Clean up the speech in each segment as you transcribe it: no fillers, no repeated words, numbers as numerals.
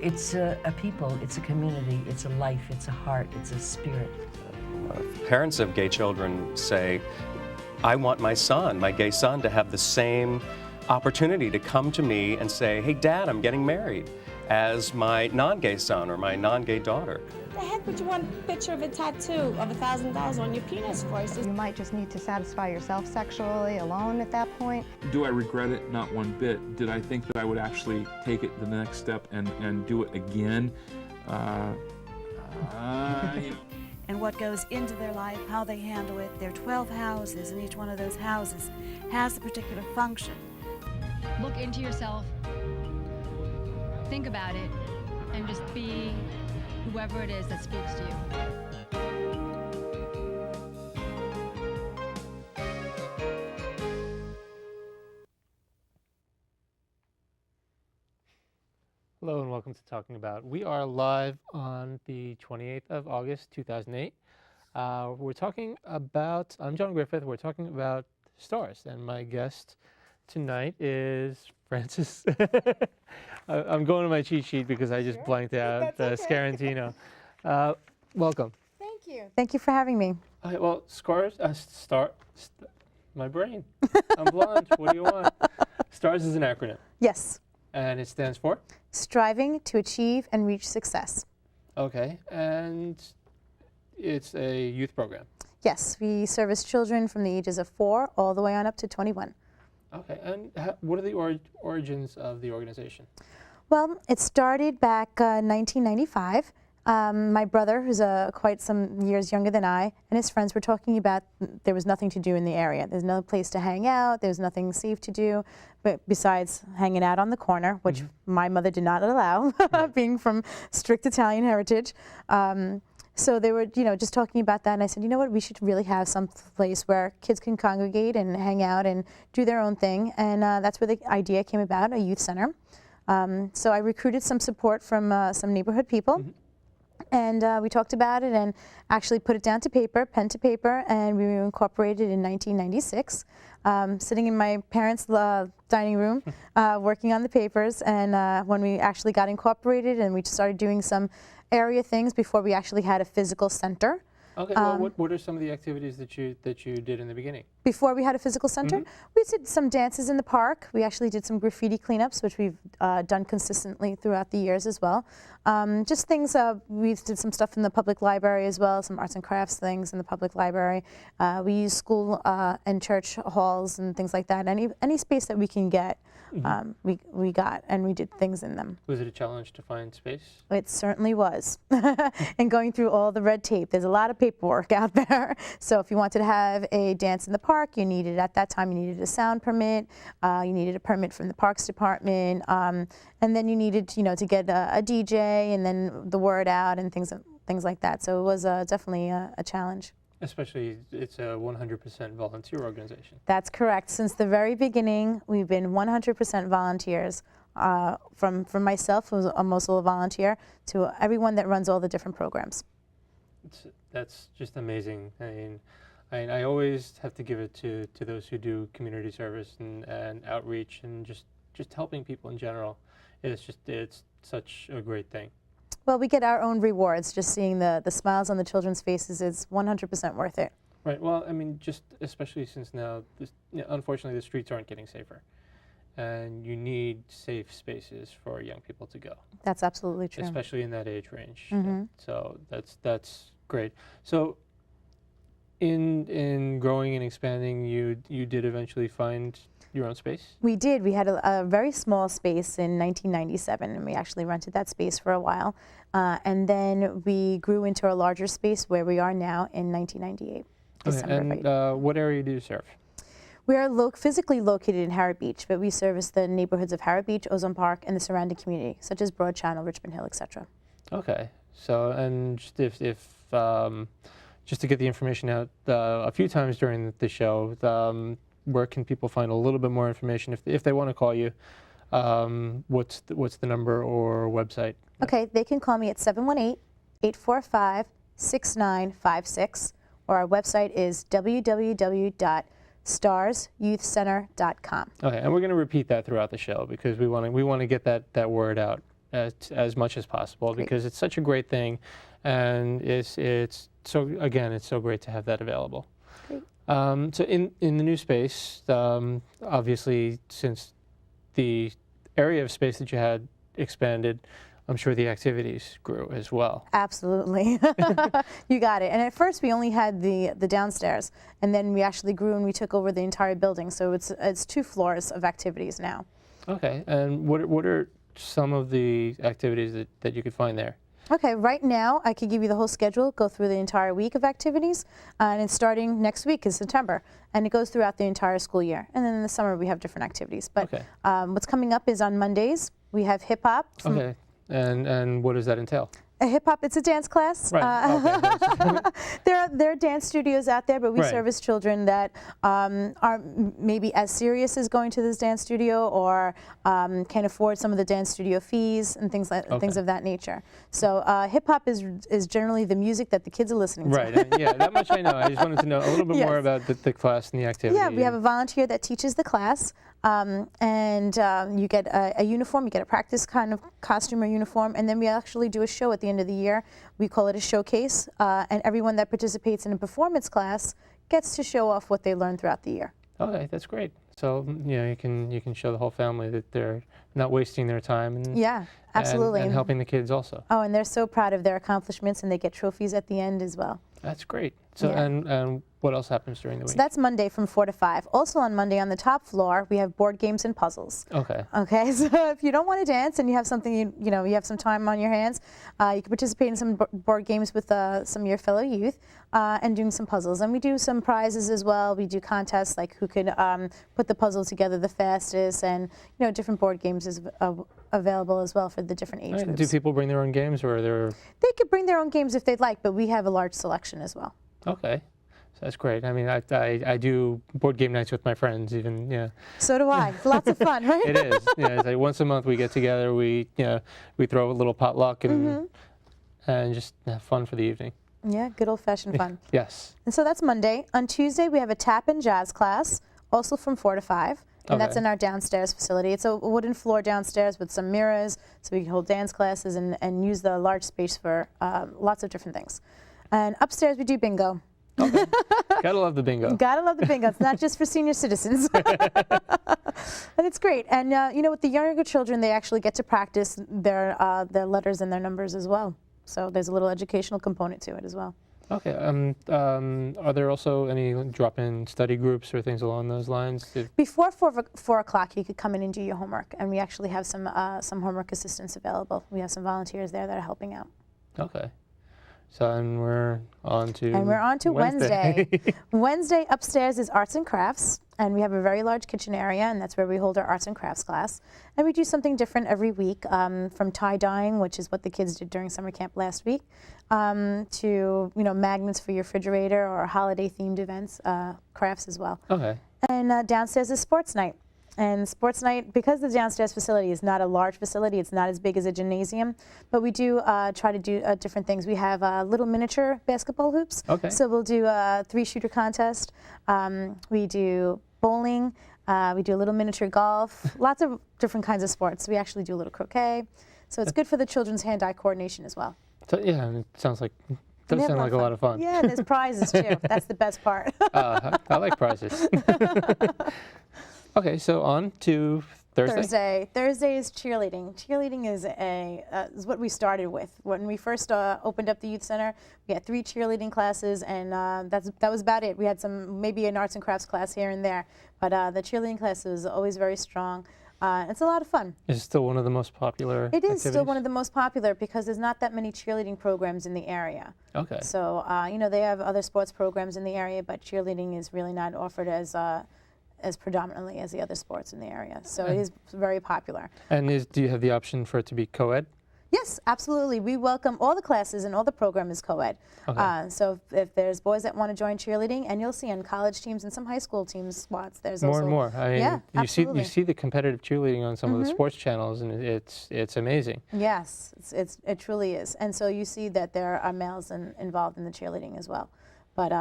It's a people, it's a community, it's a life, it's a heart, it's a spirit. Parents of gay children say, I want my son, my gay son, to have the same opportunity to come to me and say, hey, Dad, I'm getting married, as my non-gay son or my non-gay daughter. The heck would you want a picture of a tattoo of $1,000 on your penis for? You might just need to satisfy yourself sexually alone at that point. Do I regret it? Not one bit. Did I think that I would actually take it the next step and do it again? And what goes into their life, how they handle it. There are 12 houses, and each one of those houses has a particular function. Look into yourself, think about it, and just be whoever it is that speaks to you. Hello and welcome to Talking About. We are live on the 28th of August, 2008. We're talking about, I'm John Griffith, we're talking about stars, and my guest tonight is Frances. I'm going to my cheat sheet because I just blanked out Scarentino. Welcome. Thank you. Thank you for having me. Well, my brain. I'm blonde. What do you want? STARS is an acronym. Yes. And it stands for? Striving to achieve and reach success. Okay, and it's a youth program. Yes, we service children from the ages of 4 all the way on up to 21. Okay, and what are the origins of the organization? Well, it started back 1995. My brother, who's quite some years younger than I, and his friends were talking about there was nothing to do in the area. There's no place to hang out. There's nothing safe to do, but besides hanging out on the corner, which my mother did not allow, being from strict Italian heritage. So they were, just talking about that, and I said, you know what, we should really have some place where kids can congregate and hang out and do their own thing, and that's where the idea came about, a youth center. So I recruited some support from some neighborhood people. And we talked about it and actually put it down to paper, pen to paper, and we were incorporated in 1996, sitting in my parents' dining room, working on the papers. And when we actually got incorporated and we started doing some area things before we actually had a physical center. Okay, well, what are some of the activities that you did in the beginning? Before we had a physical center? We did some dances in the park. We actually did some graffiti cleanups, which we've done consistently throughout the years as well. Just things, we did some stuff in the public library as well, some arts and crafts things in the public library. We use school and church halls and things like that. Any space that we can get, we got, and we did things in them. Was it a challenge to find space? It certainly was. And going through all the red tape, there's a lot of paperwork out there. So if you wanted to have a dance in the park, you needed, at that time, you needed a sound permit, you needed a permit from the Parks Department, and then you needed, to get a DJ and then the word out and things like that. So it was definitely a challenge. Especially, it's a 100% volunteer organization. That's correct. Since the very beginning, we've been 100% volunteers. From myself, who's mostly a volunteer, to everyone that runs all the different programs. That's just amazing. I always have to give it to those who do community service and outreach and just helping people in general. It's such a great thing. Well, we get our own rewards. Just seeing the smiles on the children's faces is 100% worth it. Right. Well, I mean, just especially since now, unfortunately, the streets aren't getting safer. And you need safe spaces for young people to go. That's absolutely true. Especially in that age range. So that's great. So in growing and expanding, you did eventually find your own space? We did. We had a very small space in 1997, and we actually rented that space for a while. And then we grew into a larger space where we are now in 1998. Okay. And what area do you serve? We are physically located in Harrod Beach, but we service the neighborhoods of Harrod Beach, Ozone Park, and the surrounding community, such as Broad Channel, Richmond Hill, etc. Okay. So, and just just to get the information out, a few times during the show, where can people find a little bit more information if they want to call you? What's the number or website? Okay, they can call me at 718-845-6956, or our website is www.starsyouthcenter.com. Okay, and we're going to repeat that throughout the show because we want to get that word out. as much as possible because it's such a great thing, and it's so again it's so great to have that available. Great. So in the new space, obviously since the area of space that you had expanded, I'm sure the activities grew as well. Absolutely. You got it. And at first we only had the downstairs, and then we actually grew and we took over the entire building. So it's 2 floors of activities now. Okay. And what are some of the activities that you could find there? Okay, right now I could give you the whole schedule, go through the entire week of activities, and it's starting next week in September, and it goes throughout the entire school year. And then in the summer we have different activities. But Okay. What's coming up is on Mondays we have hip hop. Okay. And what does that entail? A hip hop, it's a dance class. Right. There are dance studios out there, but we Right. service children that aren't maybe as serious as going to this dance studio, or can afford some of the dance studio fees and things of that nature. So hip hop is generally the music that the kids are listening to. Right. Yeah, that much I know. I just wanted to know a little bit Yes. more about the class and the activity. Yeah, we have a volunteer that teaches the class, and you get a uniform, you get a practice kind of costume or uniform, and then we actually do a show at the end of the year. We call it a showcase, and everyone that participates in a performance class gets to show off what they learned throughout the year. Okay, that's great. So you can show the whole family that they're not wasting their time. And, Yeah, absolutely. And helping the kids also. Oh, and they're so proud of their accomplishments, and they get trophies at the end as well. That's great. So Yeah. and what else happens during the week? So that's Monday from 4 to 5. Also on Monday on the top floor, we have board games and puzzles. Okay. Okay, so if you don't want to dance and you have something, you have some time on your hands, you can participate in some board games with some of your fellow youth and doing some puzzles. And we do some prizes as well. We do contests like who could put the puzzle together the fastest, and different board games is available as well for the different age All right. groups. Do people bring their own games, or are there? They could bring their own games if they'd like, but we have a large selection as well. Okay. So that's great. I mean, I do board game nights with my friends, even, yeah. So do I. Lots of fun, right? It is. Yeah, it's like once a month we get together, we throw a little potluck and just have fun for the evening. Yeah, good old-fashioned fun. Yes. And so that's Monday. On Tuesday, we have a tap and jazz class, also from 4 to 5. And that's Okay. in our downstairs facility. It's a wooden floor downstairs with some mirrors, so we can hold dance classes and use the large space for lots of different things. And upstairs, we do bingo. Okay. Gotta love the bingo. Gotta love the bingo. It's not just for senior citizens. And it's great. And with the younger children, they actually get to practice their letters and their numbers as well. So there's a little educational component to it as well. Okay. Are there also any drop-in study groups or things along those lines? Before 4 o'clock, you could come in and do your homework, and we actually have some homework assistants available. We have some volunteers there that are helping out. Okay. So and we're on to Wednesday. Wednesday upstairs is arts and crafts, and we have a very large kitchen area, and that's where we hold our arts and crafts class. And we do something different every week, from tie-dyeing, which is what the kids did during summer camp last week, to magnets for your refrigerator or holiday-themed events, crafts as well. Okay. And downstairs is sports night. And sports night, because the downstairs facility is not a large facility, it's not as big as a gymnasium, but we do try to do different things. We have little miniature basketball hoops. Okay. So we'll do a 3-shooter contest. We do bowling. We do a little miniature golf. Lots of different kinds of sports. We actually do a little croquet. So it's good for the children's hand-eye coordination as well. So yeah, it sounds like They have sound like a lot of fun. Yeah, there's prizes too. That's the best part. I like prizes. Okay, so on to Thursday. Thursday is cheerleading. Cheerleading is what we started with. When we first opened up the youth center, we had 3 cheerleading classes, and that was about it. We had maybe an arts and crafts class here and there, but the cheerleading class was always very strong. It's a lot of fun. Is it still one of the most popular It is still activities? one of the most popular because there's not that many cheerleading programs in the area. Okay. So they have other sports programs in the area, but cheerleading is really not offered as predominantly as the other sports in the area. So it is very popular. And do you have the option for it to be co-ed? Yes, absolutely. We welcome all the classes, and all the program is co-ed. Okay. So if there's boys that want to join cheerleading, and you'll see on college teams and some high school team spots, there's More also and more. I mean, yeah, you absolutely. see the competitive cheerleading on some of the sports channels, and it's amazing. Yes, it truly is. And so you see that there are males involved in the cheerleading as well. But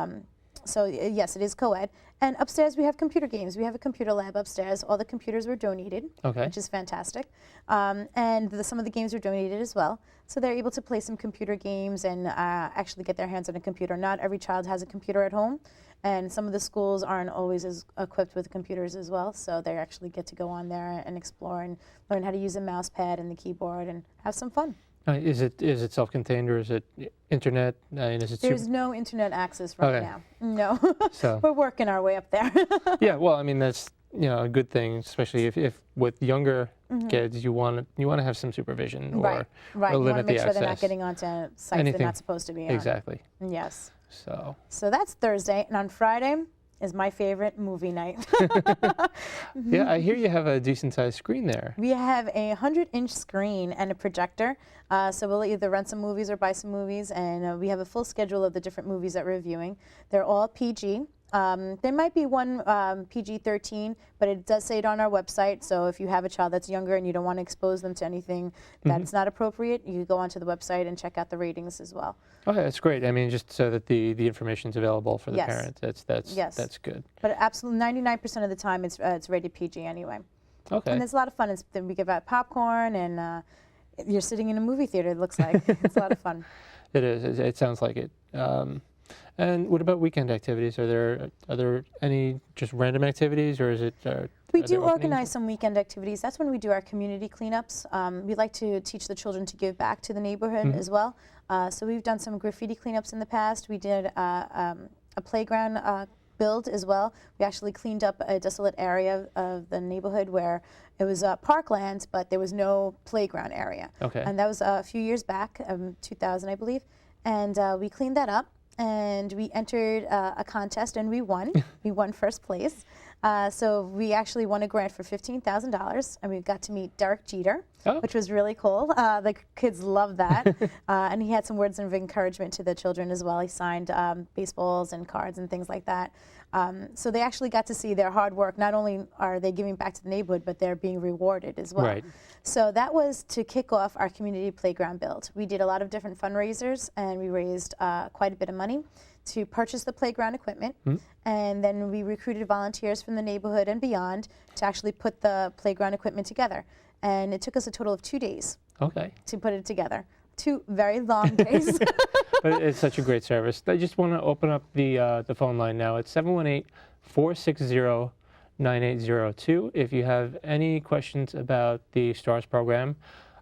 So yes, it is co-ed. And upstairs we have computer games. We have a computer lab upstairs. All the computers were donated, Okay. which is fantastic. And some of the games were donated as well. So they're able to play some computer games and actually get their hands on a computer. Not every child has a computer at home, and some of the schools aren't always as equipped with computers as well. So they actually get to go on there and explore and learn how to use a mouse pad and the keyboard and have some fun. Is it self-contained or is it internet? Is it There's no internet access right Okay. now. No. So- We're working our way up there. Yeah, well, I mean that's a good thing, especially if with younger kids you want to have some supervision or, Right. or You want to limit make the sure access. they're not getting onto sites Anything. they're not supposed to be on. Exactly. Yes. So So that's Thursday, and on Friday is my favorite movie night. yeah, I hear you have a decent sized screen there. We have a 100-inch screen and a projector, so we'll either rent some movies or buy some movies, and we have a full schedule of the different movies that we're reviewing. They're all PG. There might be one PG-13, but it does say it on our website, so if you have a child that's younger and you don't want to expose them to anything that's not appropriate, you go onto the website and check out the ratings as well. Okay, that's great. I mean, just so that the information's available for the Yes. parents. Yes. That's good. But absolutely 99% of the time it's rated PG anyway. Okay. And it's a lot of fun. We give out popcorn, and you're sitting in a movie theater, it looks like. It's a lot of fun. It is. It sounds like it. And what about weekend activities? Are there any just random activities, or is it? We are there do openings? organize some weekend activities. That's when we do our community cleanups. We like to teach the children to give back to the neighborhood as well. So we've done some graffiti cleanups in the past. We did a playground build as well. We actually cleaned up a desolate area of the neighborhood where it was parkland, but there was no playground area. Okay. And that was a few years back, 2000, I believe. And we cleaned that up. And we entered a contest, and we won. We won first place. So we actually won a grant for $15,000, and we got to meet Derek Jeter, which was really cool. The kids loved that. And he had some words of encouragement to the children as well. He signed baseballs and cards and things like that. So they actually got to see their hard work. Not only are they giving back to the neighborhood, but they're being rewarded as well. Right. So that was to kick off our community playground build. We did a lot of different fundraisers, and we raised quite a bit of money to purchase the playground equipment. And then we recruited volunteers from the neighborhood and beyond to actually put the playground equipment together. And it took us a total of 2 days Okay. to put it together. 2 very long days. But it's such a great service. I just want to open up the phone line now. It's 718-460-9802. If you have any questions about the STARS program,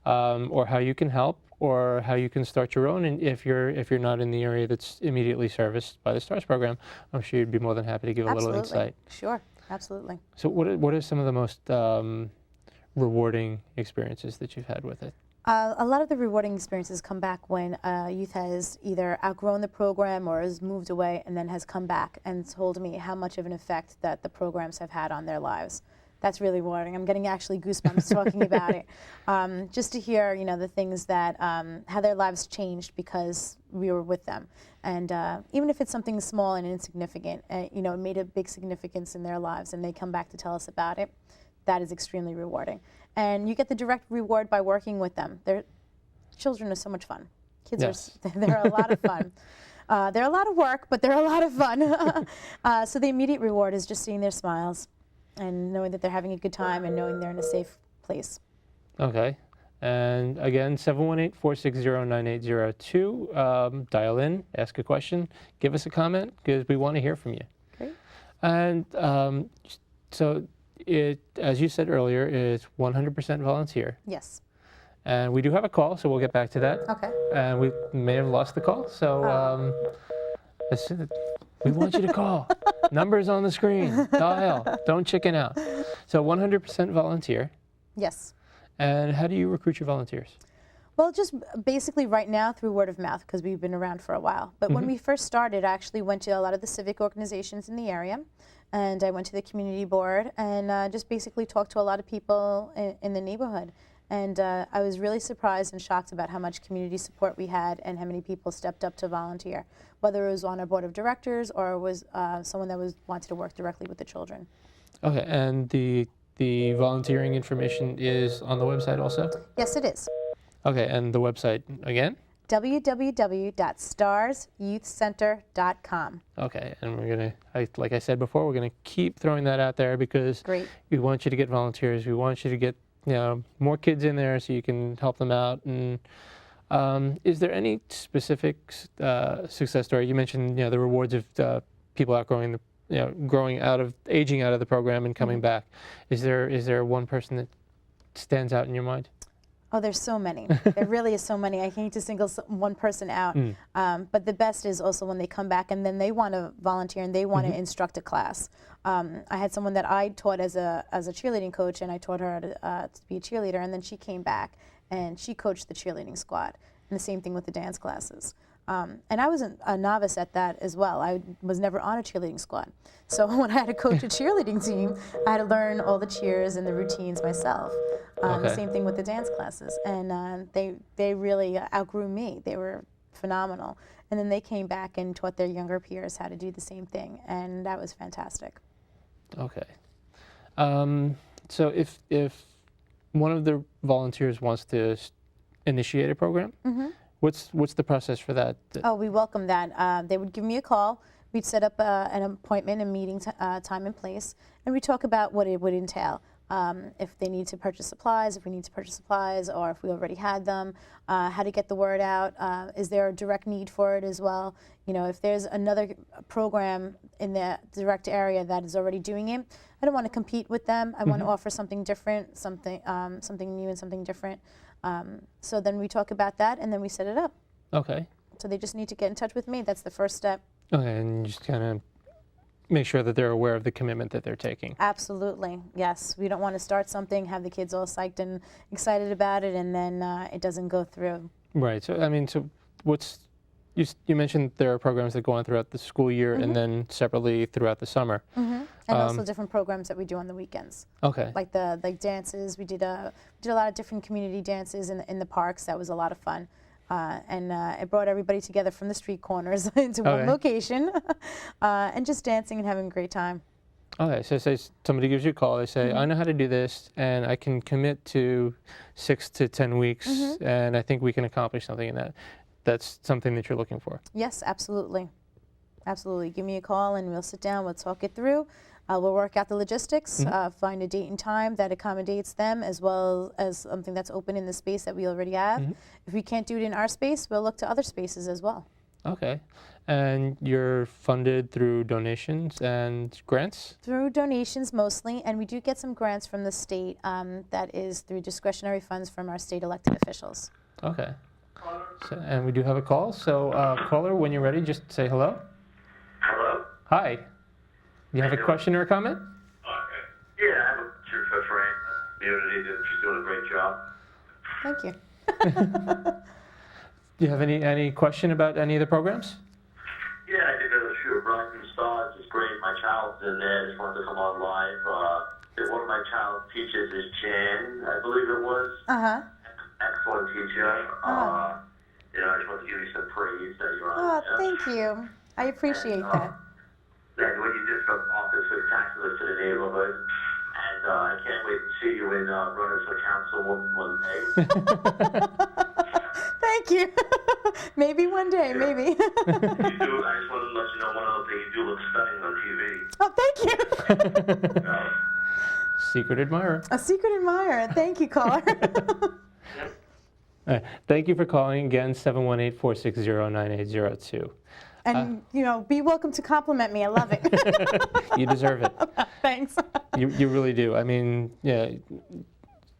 or how you can help, or how you can start your own, and if you're not in the area that's immediately serviced by the STARS program, I'm sure you'd be more than happy to give a little insight. Sure, absolutely. So what are some of the most rewarding experiences that you've had with it? A lot of the rewarding experiences come back when a youth has either outgrown the program or has moved away and then has come back and told me how much of an effect that the programs have had on their lives. That's really rewarding. I'm getting actually goosebumps talking about it. Just to hear, the things that, how their lives changed because we were with them. And even if it's something small and insignificant, it made a big significance in their lives and they come back to tell us about it. That is extremely rewarding. And you get the direct reward by working with them. Children are so much fun. Kids they're a lot of fun. They're a lot of work, but they're a lot of fun. So the immediate reward is just seeing their smiles and knowing that they're having a good time and knowing they're in a safe place. Okay. And again, 718-460-9802. Dial in, ask a question, give us a comment, because we want to hear from you. Great. And so it, as you said earlier, is 100% volunteer. Yes. And we do have a call, so we'll get back to that. Okay. And we may have lost the call, so we want you to call. Numbers on the screen. Dial. Don't chicken out. So 100% volunteer. Yes. And how do you recruit your volunteers? Well, just basically right now through word of mouth because we've been around for a while. But when we first started, I actually went to a lot of the civic organizations in the area. And I went to the community board and just basically talked to a lot of people in the neighborhood. And I was really surprised and shocked about how much community support we had and how many people stepped up to volunteer, whether it was on our board of directors or was someone that wanted to work directly with the children. Okay, and the volunteering information is on the website also? Yes, it is. Okay, and the website again? www.starsyouthcenter.com. Okay, and we're gonna, like I said before, we're gonna keep throwing that out there because Great. we want you to get volunteers. We want you to get more kids in there so you can help them out. And is there any specific success story? You mentioned the rewards of people outgrowing aging out of the program and coming back. Is there one person that stands out in your mind? Oh, there's so many. There really is so many. I hate to single one person out. But the best is also when they come back and then they want to volunteer and they want to instruct a class. I had someone that I taught as a cheerleading coach, and I taught her to be a cheerleader, and then she came back and she coached the cheerleading squad. And the same thing with the dance classes. And I was a novice at that as well. I was never on a cheerleading squad. So when I had to coach a cheerleading team, I had to learn all the cheers and the routines myself. The same thing with the dance classes. And they really outgrew me. They were phenomenal. And then they came back and taught their younger peers how to do the same thing. And that was fantastic. Okay. So if one of the volunteers wants to initiate a program, what's the process for that? Oh, we welcome that. They would give me a call. We'd set up an appointment, a meeting time and place, and we talk about what it would entail. If they need to purchase supplies, if we need to purchase supplies, or if we already had them, how to get the word out. Is there a direct need for it as well? If there's another program in the direct area that is already doing it, I don't want to compete with them. I want to offer something different, something new and something different. So then we talk about that, and then we set it up. Okay. So they just need to get in touch with me. That's the first step. Okay, and you just kind of make sure that they're aware of the commitment that they're taking. Absolutely, yes. We don't want to start something, have the kids all psyched and excited about it, and then it doesn't go through. Right. So you mentioned there are programs that go on throughout the school year and then separately throughout the summer. And also different programs that we do on the weekends. Okay. Like the dances. We did a lot of different community dances in the parks. That was a lot of fun. And it brought everybody together from the street corners into one location and just dancing and having a great time. Okay, so say somebody gives you a call, they say, I know how to do this, and I can commit to 6 to 10 weeks, and I think we can accomplish something in that. That's something that you're looking for? Yes, absolutely. Absolutely. Give me a call, and we'll sit down, we'll talk it through. We'll work out the logistics, find a date and time that accommodates them, as well as something that's open in the space that we already have. If we can't do it in our space, we'll look to other spaces as well. Okay. And you're funded through donations and grants? Through donations mostly, and we do get some grants from the state. That is through discretionary funds from our state elected officials. Okay. So, and we do have a call. So, caller, when you're ready, just say hello. Hello? Hi. You have a question or a comment? Yeah, I have a cheer for Fran. She's doing a great job. Thank you. Do you have any question about any of the programs? Yeah, I did a shoot of Rising Stars. It's great. My child's in there. I just wanted to come on live. One of my child's teachers is Jan, I believe it was. Excellent teacher. I just wanted to give you some praise that you're on. Oh, thank you. I appreciate that. And what you did from office spectacular to the neighborhood. And I can't wait to see you in running for council one day. Thank you. Maybe one day, maybe. You do. I just wanted to let you know one other thing. You do look stunning on TV. Oh, thank you. Secret admirer. A secret admirer. Thank you, caller. All right. Thank you for calling again, 718-460-9802. And, be welcome to compliment me. I love it. You deserve it. Thanks. You really do. I mean, yeah,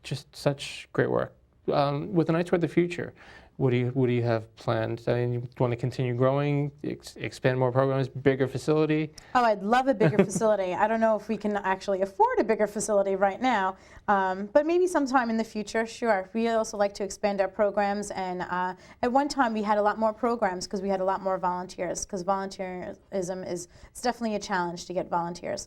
just such great work. With an eye toward the future, what do you have planned? I mean, you want to continue growing, expand more programs, bigger facility? Oh, I'd love a bigger facility. I don't know if we can actually afford a bigger facility right now, but maybe sometime in the future, sure. We also like to expand our programs, and at one time we had a lot more programs because we had a lot more volunteers, because volunteerism it's definitely a challenge to get volunteers.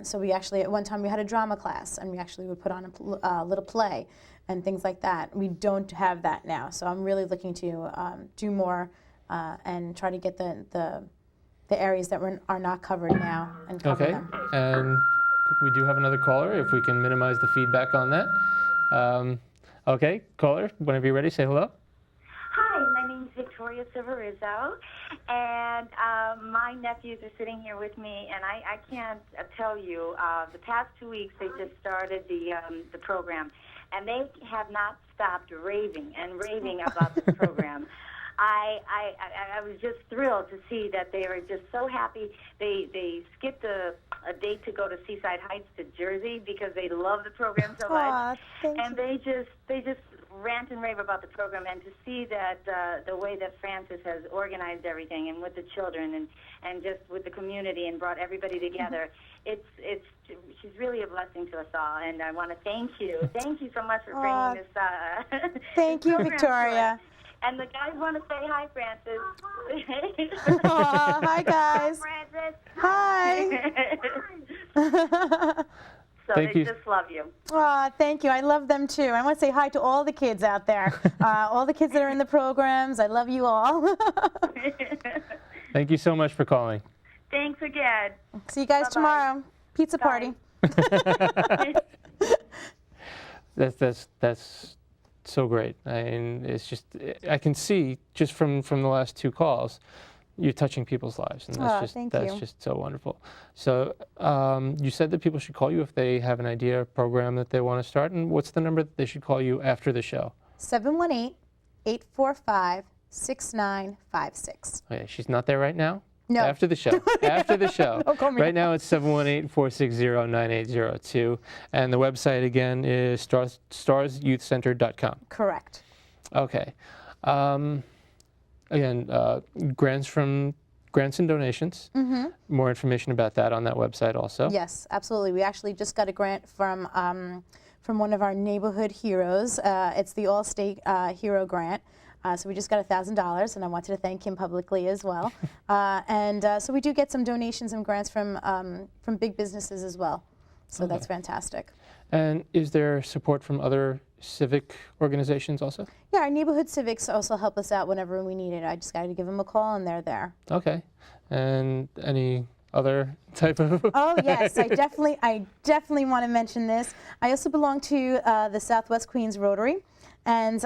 So we actually, at one time we had a drama class, and we actually would put on a little play and things like that. We don't have that now, so I'm really looking to do more and try to get the areas that are not covered now and cover them. And we do have another caller, if we can minimize the feedback on that. Okay, caller, whenever you're ready, say hello. Hi, my name Victoria Silverizzo, and my nephews are sitting here with me, and I can't tell you, the past 2 weeks they just started the program, and they have not stopped raving and raving about this program. I was just thrilled to see that they were just so happy. They skipped a date to go to Seaside Heights to Jersey because they love the program so much. And they just rant and rave about the program, and to see that the way that Frances has organized everything, and with the children and just with the community, and brought everybody together. She's really a blessing to us all, and I want to thank you. Thank you so much for bringing this. Thank you, program to Victoria. us. And the guys want to say hi, Frances. Hi, guys. Hi, Hi. So Thank they you. just love you. Thank you. I love them too. I want to say hi to all the kids out there, all the kids that are in the programs. I love you all. Thank you so much for calling. Thanks again. See you guys Bye-bye. tomorrow. Pizza party. That's so great. I mean, it's just, I can see just from the last 2 calls, you're touching people's lives, and that's just so wonderful. So you said that people should call you if they have an idea, a program that they want to start, and what's the number that they should call you after the show? 718-845-6956. Okay, she's not there right now? No. After the show. After the show. Don't call me Right that. now it's 718-460-9802. And the website again is starsyouthcenter.com. Correct. Okay. Again, grants and donations. More information about that on that website also. Yes, absolutely. We actually just got a grant from one of our neighborhood heroes. It's the All-State Hero Grant. So we just got $1,000, and I wanted to thank him publicly as well. So we do get some donations and grants from big businesses as well. So that's fantastic. And is there support from other civic organizations also? Yeah, our neighborhood civics also help us out whenever we need it. I just got to give them a call, and they're there. Okay. And any other type of? Oh yes, I definitely want to mention this. I also belong to the Southwest Queens Rotary, and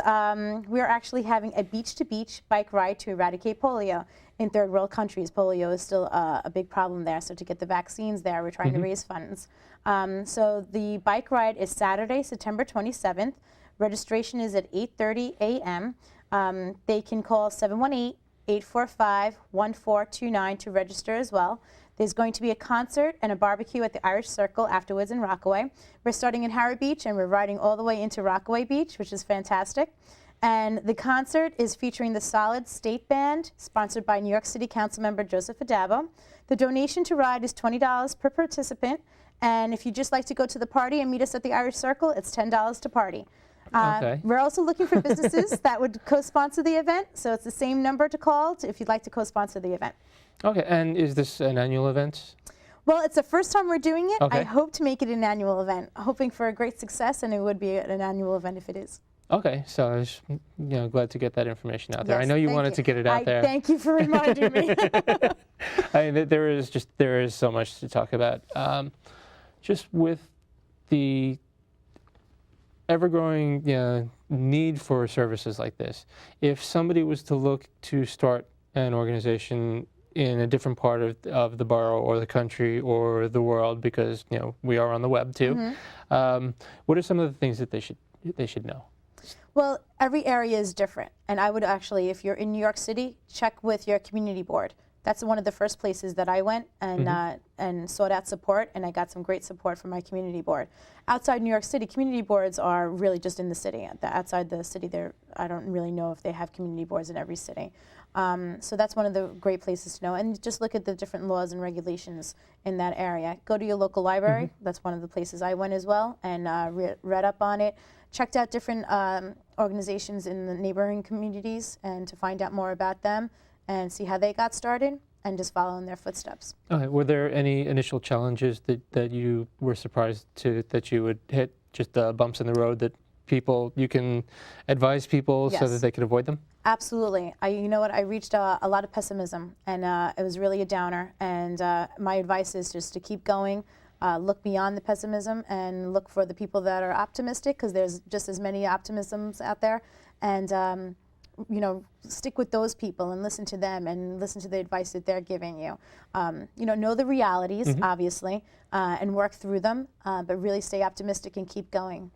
we're actually having a beach-to-beach bike ride to eradicate polio in third world countries. Polio is still a big problem there, so to get the vaccines there, we're trying to raise funds. So the bike ride is Saturday, September 27th. Registration is at 8:30 a.m. They can call 718-845-1429 to register as well. There's going to be a concert and a barbecue at the Irish Circle afterwards in Rockaway. We're starting in Harrow Beach, and we're riding all the way into Rockaway Beach, which is fantastic. And the concert is featuring the Solid State Band, sponsored by New York City Council member Joseph Adabo. The donation to ride is $20 per participant. And if you'd just like to go to the party and meet us at the Irish Circle, it's $10 to party. Okay. We're also looking for businesses that would co-sponsor the event. So it's the same number to call if you'd like to co-sponsor the event. Okay, and is this an annual event? Well, it's the first time we're doing it. Okay. I hope to make it an annual event, hoping for a great success, and it would be an annual event if it is. Okay, so I was glad to get that information out there. Yes, I know you thank wanted to get it out there. Thank you for reminding me. I mean, there is so much to talk about. Just with the ever-growing need for services like this, if somebody was to look to start an organization in a different part of the borough or the country or the world, because we are on the web too, what are some of the things that they should know? Well, every area is different, and I would actually, if you're in New York City, check with your community board. That's one of the first places that I went and sought out support, and I got some great support from my community board. Outside New York City, community boards are really just in the city. Outside the city, I don't really know if they have community boards in every city. So that's one of the great places to know. And just look at the different laws and regulations in that area. Go to your local library. That's one of the places I went as well, and read up on it. Checked out different organizations in the neighboring communities and to find out more about them and see how they got started and just follow in their footsteps. Okay. Were there any initial challenges that you were surprised that you would hit, just bumps in the road that you can advise people so that they could avoid them? Absolutely. You know what? I reached a lot of pessimism, and it was really a downer. And my advice is just to keep going, look beyond the pessimism, and look for the people that are optimistic, because there's just as many optimisms out there. And stick with those people and listen to them and listen to the advice that they're giving you. Know the realities, obviously, and work through them, but really stay optimistic and keep going.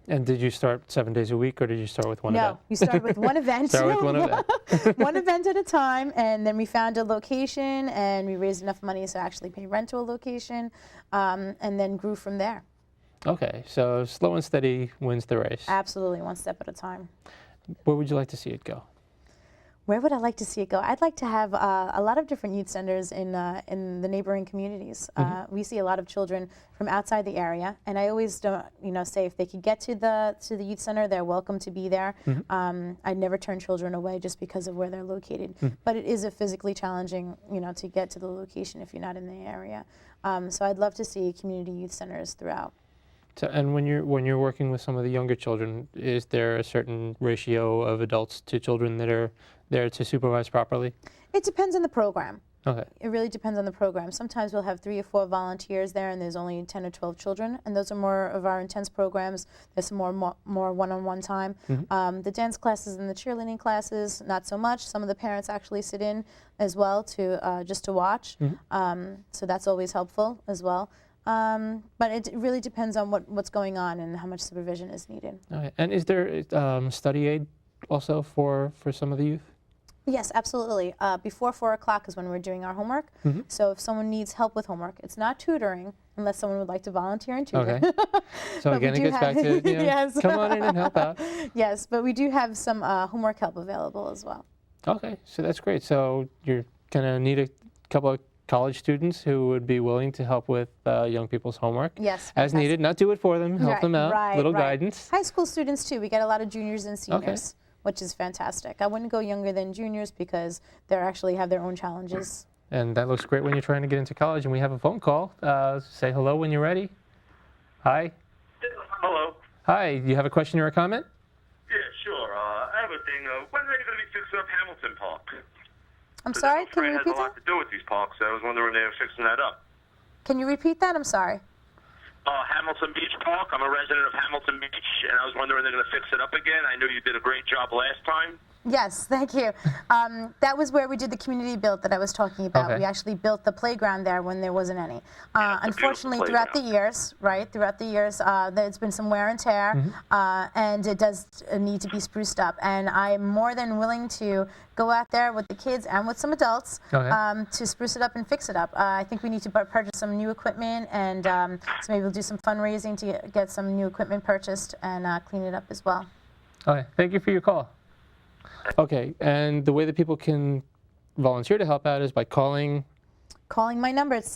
And did you start 7 days a week, or did you start with one event? No, we started with one event. Start with one event. One event at a time, and then we found a location, and we raised enough money to actually pay rent to a location, and then grew from there. Okay, so slow and steady wins the race. Absolutely, one step at a time. Where would you like to see it go? Where would I like to see it go? I'd like to have a lot of different youth centers in the neighboring communities. We see a lot of children from outside the area, and I always don't, say if they could get to the youth center, they're welcome to be there. I'd never turn children away just because of where they're located. But it is a physically challenging, to get to the location if you're not in the area. So I'd love to see community youth centers throughout. So, and when you're working with some of the younger children, is there a certain ratio of adults to children that are there to supervise properly? It depends on the program. Okay. It really depends on the program. Sometimes we'll have 3 or 4 volunteers there, and there's only 10 or 12 children, and those are more of our intense programs. There's some more one-on-one time. The dance classes and the cheerleading classes, not so much. Some of the parents actually sit in as well to just to watch, so that's always helpful as well. But it really depends on what's going on and how much supervision is needed. Okay. And is there study aid also for some of the youth? Yes, absolutely. Before 4 o'clock is when we're doing our homework. So if someone needs help with homework, it's not tutoring, unless someone would like to volunteer and tutor. Okay. So again, it gets back to, yes. Come on in and help out. Yes, but we do have some homework help available as well. Okay, so that's great. So you're going to need a couple of college students who would be willing to help with young people's homework. Yes. As needed, not do it for them, help them out, little guidance. High school students too. We get a lot of juniors and seniors, which is fantastic. I wouldn't go younger than juniors because they actually have their own challenges. And that looks great when you're trying to get into college. And we have a phone call. Say hello when you're ready. Hi. Hello. Hi, do you have a question or a comment? Yeah, sure. I have a thing. When are they going to be fixing up Hamilton Park? I'm sorry, can you It repeat has a lot to do with these parks. So I was wondering if they were fixing that up. Can you repeat that? I'm sorry. Hamilton Beach Park. I'm a resident of Hamilton Beach, and I was wondering if they're going to fix it up again. I know you did a great job last time. Yes, thank you. That was where we did the community build that I was talking about. Okay. We actually built the playground there when there wasn't any. Unfortunately, throughout the years, there's been some wear and tear, and it does need to be spruced up. And I'm more than willing to go out there with the kids and with some adults to spruce it up and fix it up. I think we need to purchase some new equipment, and so maybe we'll do some fundraising to get some new equipment purchased and clean it up as well. Okay, thank you for your call. Okay, and the way that people can volunteer to help out is by calling my number. It's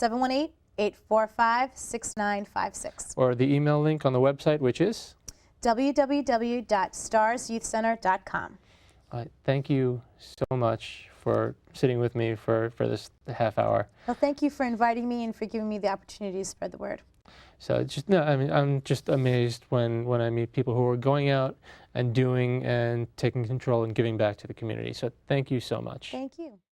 718-845-6956. or the email link on the website, which is www.starsyouthcenter.com. All right, thank you so much for sitting with me for this half hour. Well, thank you for inviting me and for giving me the opportunity to spread the word. So I'm just amazed when I meet people who are going out and doing and taking control and giving back to the community. So thank you so much. Thank you.